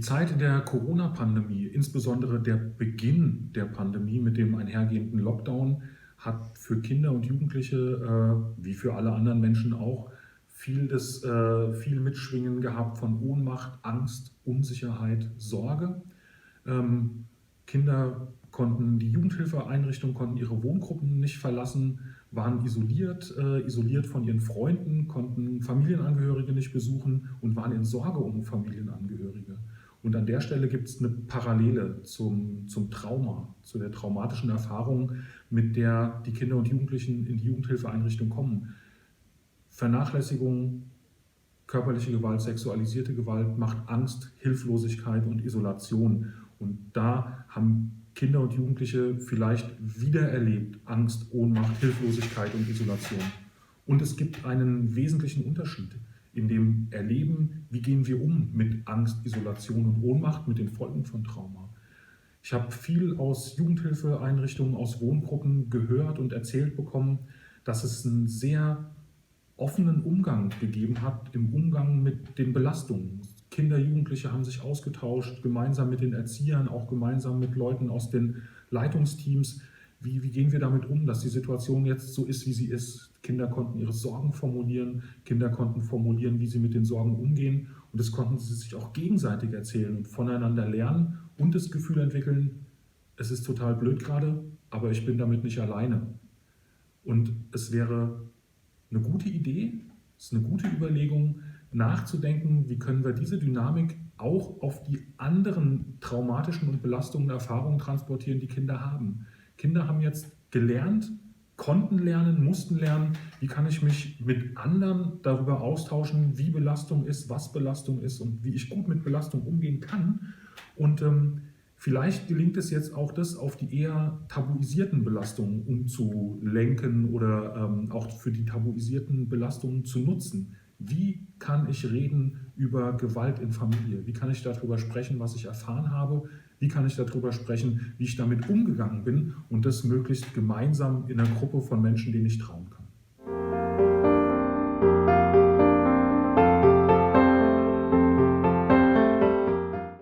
Zeit in der Corona-Pandemie, insbesondere der Beginn der Pandemie mit dem einhergehenden Lockdown, hat für Kinder und Jugendliche, wie für alle anderen Menschen auch, viel Mitschwingen gehabt von Ohnmacht, Angst, Unsicherheit, Sorge. Ähm, Kinder konnten die Jugendhilfeeinrichtung, konnten ihre Wohngruppen nicht verlassen, waren isoliert von ihren Freunden, konnten Familienangehörige nicht besuchen und waren in Sorge um Familienangehörige. Und an der Stelle gibt es eine Parallele zum Trauma, zu der traumatischen Erfahrung, mit der die Kinder und Jugendlichen in die Jugendhilfeeinrichtung kommen. Vernachlässigung, körperliche Gewalt, sexualisierte Gewalt macht Angst, Hilflosigkeit und Isolation. Und da haben Kinder und Jugendliche vielleicht wiedererlebt Angst, Ohnmacht, Hilflosigkeit und Isolation. Und es gibt einen wesentlichen Unterschied in dem Erleben, wie gehen wir um mit Angst, Isolation und Ohnmacht, mit den Folgen von Trauma. Ich habe viel aus Jugendhilfeeinrichtungen, aus Wohngruppen gehört und erzählt bekommen, dass es einen sehr offenen Umgang gegeben hat im Umgang mit den Belastungen. Kinder, Jugendliche haben sich ausgetauscht, gemeinsam mit den Erziehern, auch gemeinsam mit Leuten aus den Leitungsteams. Wie gehen wir damit um, dass die Situation jetzt so ist, wie sie ist? Kinder konnten ihre Sorgen formulieren, Kinder konnten formulieren, wie sie mit den Sorgen umgehen. Und das konnten sie sich auch gegenseitig erzählen und voneinander lernen und das Gefühl entwickeln, es ist total blöd gerade, aber ich bin damit nicht alleine. Und es wäre eine gute Idee, es ist eine gute Überlegung, nachzudenken, wie können wir diese Dynamik auch auf die anderen traumatischen und belastenden Erfahrungen transportieren, die Kinder haben. Kinder haben jetzt gelernt, konnten lernen, mussten lernen, wie kann ich mich mit anderen darüber austauschen, wie Belastung ist, was Belastung ist und wie ich gut mit Belastung umgehen kann. Und vielleicht gelingt es jetzt auch, das auf die eher tabuisierten Belastungen umzulenken oder auch für die tabuisierten Belastungen zu nutzen. Wie kann ich reden über Gewalt in Familie? Wie kann ich darüber sprechen, was ich erfahren habe? Wie kann ich darüber sprechen, wie ich damit umgegangen bin und das möglichst gemeinsam in einer Gruppe von Menschen, denen ich trauen kann?